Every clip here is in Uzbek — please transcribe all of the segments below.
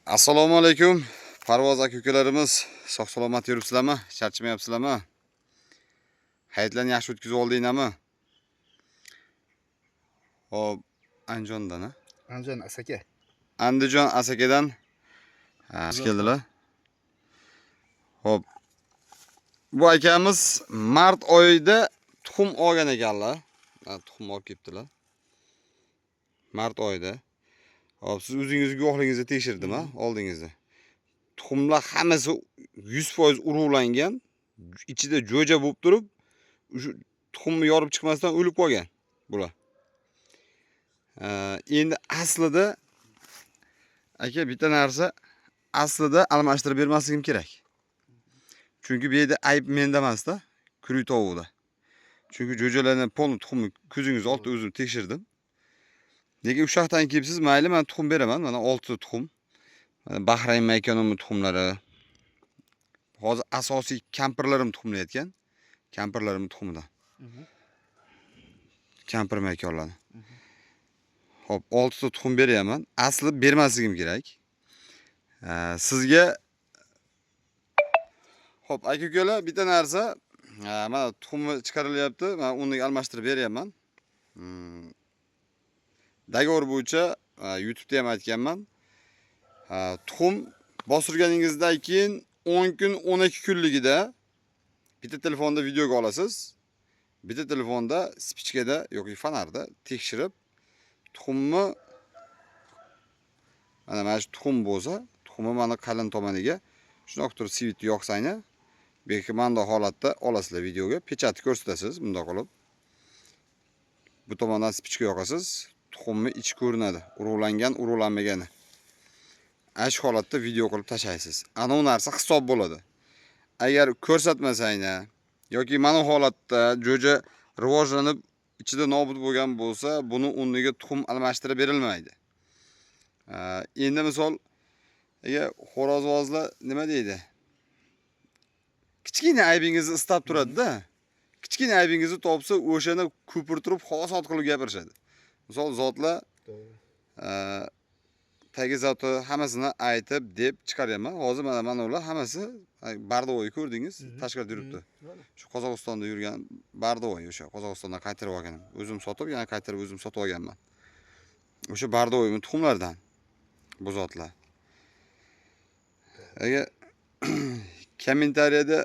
Assalomu alaykum. Parvoz aka-ukalarimiz, sog' salomat yuribsizlarmi? Charchamayapsizlarmi? Hayitlarni yaxshi o'tkazib oldinglarmi? Hop, Andijondan, a? Andijon Asaka. Andijon Asakadan keldilar. Hop. Bu akamiz mart oyida tuxum olgan ekanlar. Tuxum olib kelibdilar. Mart oyida. Hop, siz o'zingizning guvohligingizni tekshirdim, a? Oldingizda. Tuxumlar hammasi 100% urug'langan, ichida jo'ja bo'lib turib, shu tuxumni yorib chiqmasdan o'lib qolgan bular. Endi aslida aka bitta narsa aslida almashtirib bermasligim kerak. Chunki bu yerda ayb menda emasda, kuruy tovuqda. Chunki jo'jalarni polni tuxumni ko'zingiz oldida o'zim tekshirdim. Nega u yoqdan kelibsiz? Mayli, men tuxum beraman. Mana 6 tuxum. Bahrayn maykonimning tuxumlari. Hozir asosiy kampirlarim tuxumlayotgan. Kampirlarim tuxumidan. Kampir maykonlarni. Hop, 6 ta tuxum beryapman. Asli bermasligim kerak. Sizga hop, aka-ukalar, bitta narsa, mana tuxumni chiqarilyapti. Men uni almashtirib beryapman. Dogovor bo'yicha YouTube'da ham aytganman. Tuxum bostirganingizdan keyin 10 kun, 12 kunligida bitta telefonda videoga olasiz. Bitta telefonda spichkada yoki fonarda tekshirib tuxumni mana shu tuxum bo'lsa, tuxumni mana qalin tomoniga shunaqa turib svit yoqsangni, belki manda holatda olasizlar videoga, pechatni ko'rsatasiz bunday qilib. Bu tomondan spichka yoqasiz, tuxumni ichi ko'rinadi, urug'langan, urug'lanmagani. Shu holatda video qilib tashlaysiz. Ana u narsa hisob bo'ladi. Agar ko'rsatmasanglar yoki mana holatda jo'ja rivojlanib ichida nobud bo'lgan bo'lsa, buni o'rniga tuxum almashtirib berilmaydi. Endi misol, xo'rozvozlar nima deydi? Kichkina aybingizni istab turadi-da. Kichkina aybingizni topsa, o'shani ko'pirtirib, xosot qilib gapirishadi. Misol zotlar tagi zoti hammasini aytib deb chiqaryapman. Hozir mana ular hammasi Bardovoy ko'rdingiz, tashqarida yuribdi. Shu Qozog'istonda yurgan Bardovoy, o'sha Qozog'istondan qaytarib olganim. O'zim sotib, yana qaytarib o'zim sotib olganman. O'sha Bardovoyning tuxumlaridan bu zotlar. Agar kommentariyada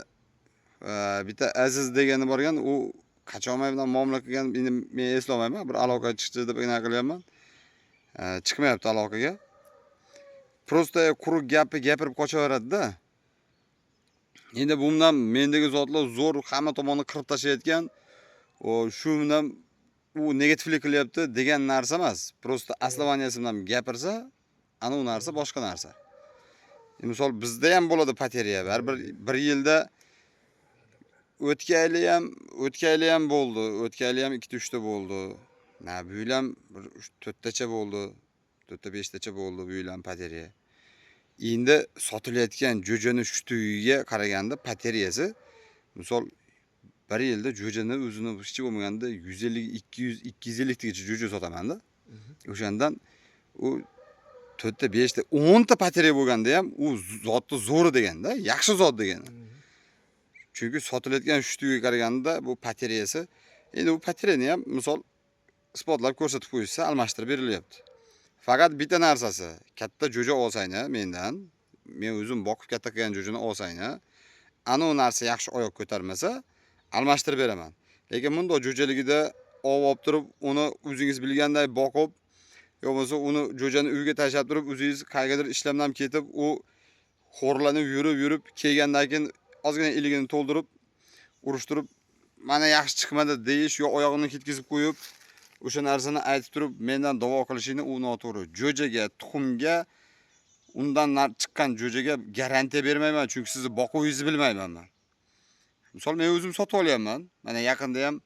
bitta Aziz degani borgan, u qachonmay bilan muomala qilgan, endi men eslolmayman. Bir aloqa chiqdi deb ina qilyapman. Chiqmayapti aloqaga. Prosta quruq gapni gapirib qochaveradi-da. Endi bundan mendagi zotlar zo'r hamma tomonni qirib tashlayotgan, shu bilan u negativlik qilyapti degan narsa emas. Prosta aslavoniyasi bilan gapirsa, ana u narsa boshqa narsa. Misol bizda ham bo'ladi pateriya. Bir yilda o'tkayli ham bo'ldi. O'tkayli ham 2-3 ta bo'ldi. Bu yil ham 4 tacha bo'ldi. 4 ta 5 tacha bo'ldi bu yil ham pateriya. Endi sotilayotgan jo'jani shtugiga qaraganda pateriyasi misol bir yilda jo'jani o'zini hech bo'lmaganda 150, 200, 250 tacha jo'ja sotaman-da. O'shandan u 4 ta, 5 ta, 10 ta pateriya bo'lganda ham u zotni zo'ri deganda, yaxshi zot degani. Chunki sotilayotgan shtugiga qaraganda bu pateriyasi, endi bu pateriyani ham misol isbotlab ko'rsatib qo'yishsa, almashtirib berilyapti. Faqat bitta narsasi, katta jo'ja olsanglar mendan, men o'zim boqib katta qilgan jo'jani olsanglar, ana u narsa yaxshi oyoq ko'tarmasa, almashtirib beraman. Lekin bunday jo'jaligida olib turib, uni o'zingiz bilganday boqib, yo'qsa uni jo'jani uyga tashlab turib, o'zingiz qaygadir ishlamdan ketib, u xo'rlanib yurib, kelgandan keyin ozgina iligini to'ldirib, urishtirib, mana yaxshi chiqmadi deyish yo oyog'ini ketkizib qo'yib, o'sha narsani aytib turib, mendan da'vo qilishini u noto'g'ri. Jo'jaga, tuxumga, undan chiqqan jo'jaga garantiya bermayman, chunki sizni boqishingizni bilmayman men. Misol men o'zim sotib olyapman. Mana yaqinda ham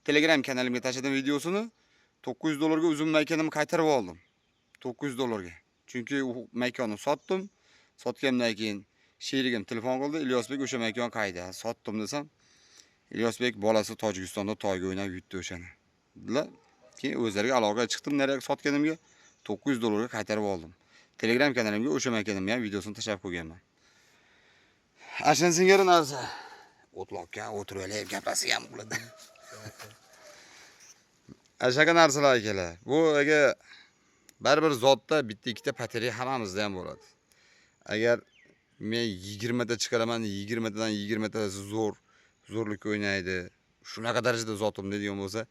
Telegram kanalimga tashladim videosini. $900 ga o'zim maykonimni qaytarib oldim. $900 ga. Chunki u maykonni sotdim. Sotgandan keyin sherigim telefon qildi, Ilyosbek o'sha maykon qayda? Sotdim desam, Ilyosbek bolasi Tojikistonda toyga o'ynab yutdi o'shani. Dedilar. Keyin o'zlariga aloqaga chiqdim, nariga sotganimga $900 ga qaytarib oldim. Telegram kanalimga o'sha makanimga ham videosini tashlab qo'yganman. Ashan singari narsa. O'tloqqa o'tirib olib gaplashgan bo'ladi. Ashaga narsalar akalar. Bu aga baribir zotda bitta ikkita batarya hammamizda ham bo'ladi. Agar men 20 ta chiqaraman, 20 tadan 20 ta zo'rlik o'ynaydi. Shunaqa darajada zotim deydigan bo'lsa,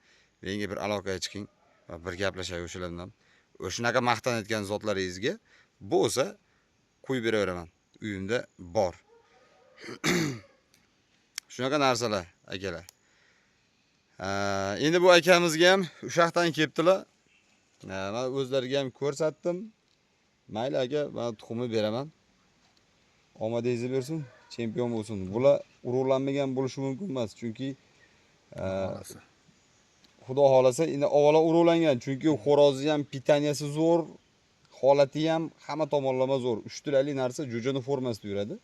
menga bir aloqaga chiqing va bir gaplashay o'shalar bilan. O'shanaqa maqtanayotgan zotlaringizga bo'lsa qo'yib beraveraman. Uyimda bor. Shunaqa narsalar akalar. Endi bu akamizga ham o'sha yoqdan kelibdilar. Men o'zlariga ham ko'rsatdim. Mayli aka, men tuxumni beraman. Omadingizni bersin, chempion bo'lsin. Bular urug'lanmagan bo'lishi mumkin emas, chunki Xudo xolasa endi avvalo urug'langan, chunki xo'rozi ham pitaniyasi zo'r, holati ham hamma tomonlama zo'r. 3 turali narsa jo'jani formasida yuradi.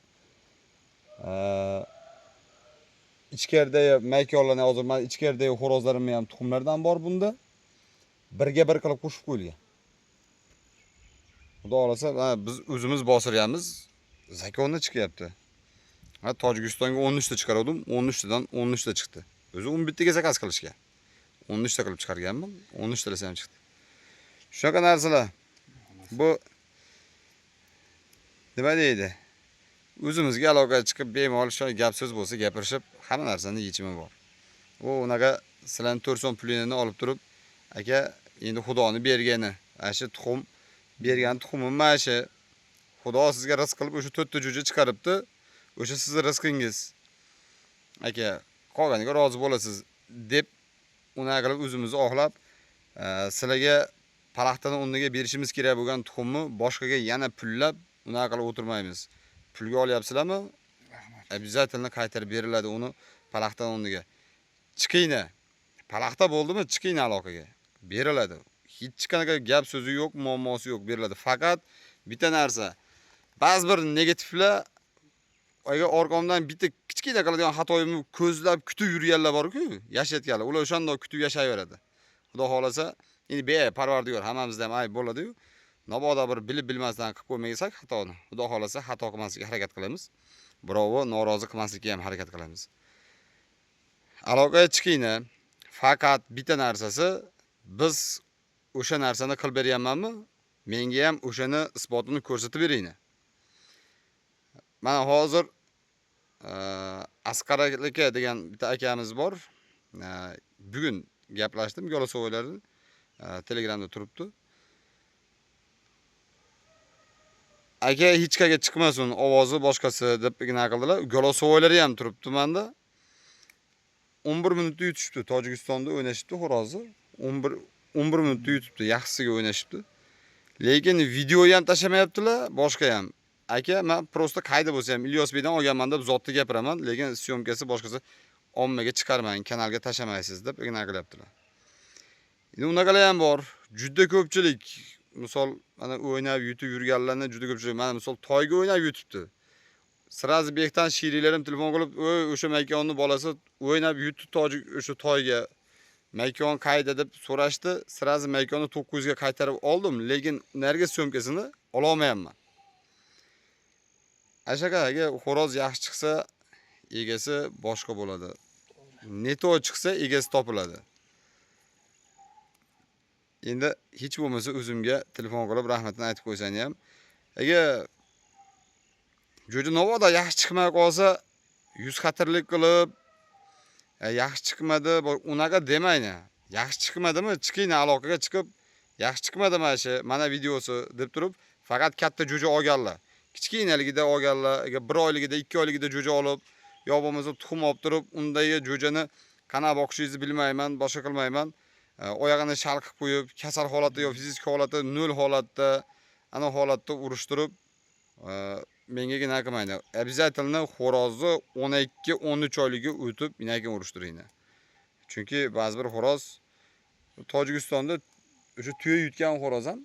İchkaridagi maykorlarni hozir men ichkaridagi xo'rozlarimni ham tuxumlardan bor bunda. Birga bir qilib qo'shib qo'yilgan. Xudo xolasa biz o'zimiz bosiramiz. Zakonni chiqyapti. Tojikistonga 13 ta chiqardim, 13 tadan 13 ta chiqdi. O'zi 11 taga zakaz qilishgan. 13 ta qilib chiqarganman, 13 talasi ham chiqdi. Shunaqa narsalar. Bu nima deydi? O'zimizga aloqa chiqib bemalol shu gap so'z bo'lsa gapirishib, hamma narsaning yechimi bor. U unaqa sizlarning 4 so'm pulingni olib turib, aka, endi Xudoni bergani, shu tuxum bergan tuxumim mana shu. Xudo sizga rizq qilib o'sha 4 ta jo'ja chiqaribdi. O'sha sizning rizqingiz. Aka, qolganiga rozi bo'lasiz deb unaqa qilib o'zimizni oqlab, sizlarga palaxtadan o'rniga berishimiz kerak bo'lgan tuxumni boshqaga yana pullab unaqa qilib o'tirmaymiz. Pulga olyapsizlarmi? Обязательно qaytarib beriladi uni palaxtadan o'rniga. Chiqingni. Palaxta bo'ldimi? Chiqingni aloqaga. Beriladi. Hech qanaqa gap so'zi yo'q, muammosi yo'q, beriladi. Faqat bitta narsa. Ba'zi bir negativlar agar orqamdan bitta kichkina qiladigan xatoyimni ko'zlab kutib yurganlar bor-ku, yashayotganlar. Ular o'shanda kutib yashayveradi. Xudo xolasa, endi Parvardigor hammamizda ham ayb bo'ladi-yu. Mabodo bir bilib bilmasdan qilib qo'ymasak xatoni. Xudo xolasa xato qilmaslikka harakat qilamiz. Birovni norozi qilmaslikka ham harakat qilamiz. Aloqaga chiqingni. Faqat bitta narsasi, biz o'sha narsani qilib beryapmanmi? Menga ham o'shani isbotini ko'rsatib beringlar. Mana hozir Asqar aka degan bitta akamiz bor. Bugun gaplashdim, Golosovoylarni Telegramda turibdi. Aka hech qayerga chiqmasin, ovozi boshqasi deb igna qildilar. Golosovoylari ham turibdi menda. 11 minutda yutishibdi. Tojikistonda o'ynashibdi xo'rozi. 11 minutda yutibdi, yaxshisiga o'ynashibdi. Lekin videoni ham tashlamayaptilar, boshqa ham. Aka, men prosta qayda bo'lsa ham Ilyos Beydan olganman deb zotni gapiraman, lekin syomkasi boshqasi ommaga chiqarmang, kanalga tashlamaysiz deb igna qilyaptilar. Endi unaqalar ham bor. Juda ko'pchilik, misol mana o'ynab yutib yurganlarni juda ko'pchilik, mana misol toyga o'ynab yutibdi. Sirazi bekdan shiriklarim telefon qilib, o'sha maykonni bolasi o'ynab yutdi tojik o'sha toyga. Maykon qayda deb so'rashdi. Sirazi maykonni 900 ga qaytarib oldim, lekin narga syomkasini ola olmayapman. Ashaqaga xo'roz yaxshi chiqsa, egasi boshqa bo'ladi. Neto chiqsa, egasi topiladi. Endi hech bo'lmasa o'zimga telefon qilib rahmatini aytib qo'ysani ham. Agar jo'ja novoda yaxshi chiqmay qolsa, yuz xatirlik qilib, yaxshi chiqmadi, unaqa demayni. Yaxshi chiqmadimi? Chiqingni aloqaga chiqib, yaxshi chiqmadi mana shu, mana videosi deb turib, faqat katta jo'ja olganlar. Kichkinaligida olganlar, 1 oyligida, 2 oyligida jo'ja olib, yo bo'lmasa tuxum olib turib, undagi jo'jani qana boqishingizni bilmayman, boshqa qilmayman. Oyog'ini shalqib qo'yib, kasal holatda yo fizik holatda, 0 holatda, ana holatda urishtirib, menga nima qilmaydi. Обязательно xo'rozni 12-13 oyligiga o'tib, inakin urishtiringlar. Chunki ba'zi bir xo'roz Tojikistonda o'sha tuya yutgan xo'roz ham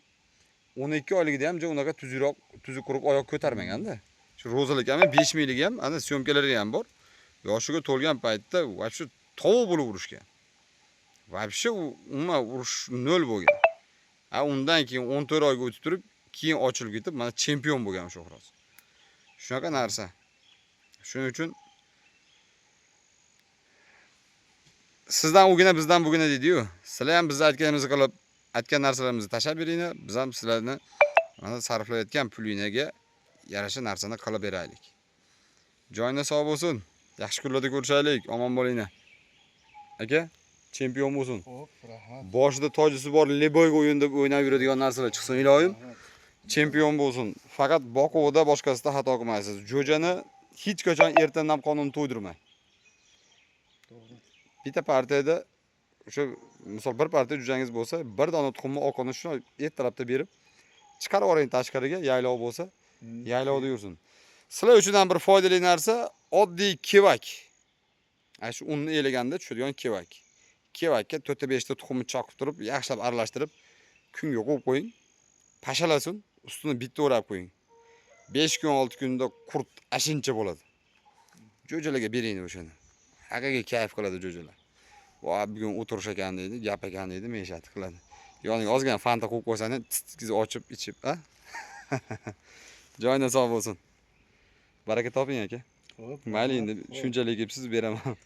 12 oyligida ham unaqa tuzukroq, tuzi quruq oyoq ko'tarmaganda. Shu rozalik ham 5 minglik ham, ana syomkalari ham bor. Yoshiga to'lgan paytda вообще tovuq bo'lib urishgan. Вообще umuman urush 0 bo'lgan. Undan keyin 14 oyga o'tib turib, keyin ochilib ketib, mana chempion bo'lgan shu xo'roz. Shunaqa narsa. Shuning uchun sizdan ugina, bizdan bugina deydi-yu. Sizlar ham biz aytganimizni qilib, aytgan narsalarimizni tashab beringlar, biz ham sizlarni mana sarflayotgan pulingizga yarasha narsani qilib beraylik. Joyingiz sog' bo'lsin. Yaxshi kunlarda ko'rishaylik. Omon bo'linglar. Aka, chempion bo'lsin. Xo'p, rahmat. Boshida tojisi bor Leboyga o'yin deb o'ynab yuradigan narsalar chiqsin iloyim. Chempion bo'lsin. Faqat boquvda boshqasida xato qilmaysiz. Jo'jani hech qachon ertandan qonun to'ydirmang. To'g'ri. Bitta partiyada o'sha misol bir partiya jo'jangiz bo'lsa, bir dona tuxumni oqini shu ertalabda berib, chiqarib yuboring tashqariga, yaylov bo'lsa, yaylovda yursin. Sizlar uchun ham bir foydali narsa oddiy kevak. Ana shu unni elaganda tushadigan kevak. Kevakka 4-5 ta tuxumni choqib turib, yaxshilab aralashtirib, kunga qo'yib qo'ying. Pashalasin, ustini bitta o'rab qo'ying. 5 kun, 6 kunda qurt ashincha bo'ladi. Jo'jalarga bering o'shani. Haqiqiy kayf qiladi jo'jalar. Voy, bugun o'tirish ekan deydi, gap ekan deydi, meshat qiladi. Yoniga ozgina fanta qo'yib qo'ysangiz, titkizni ochib ichib, a? Joyingiz sog' bo'lsin. Baraka toping aka. Xo'p. Mayli endi shunchalik kelibsiz beraman. Xo'p.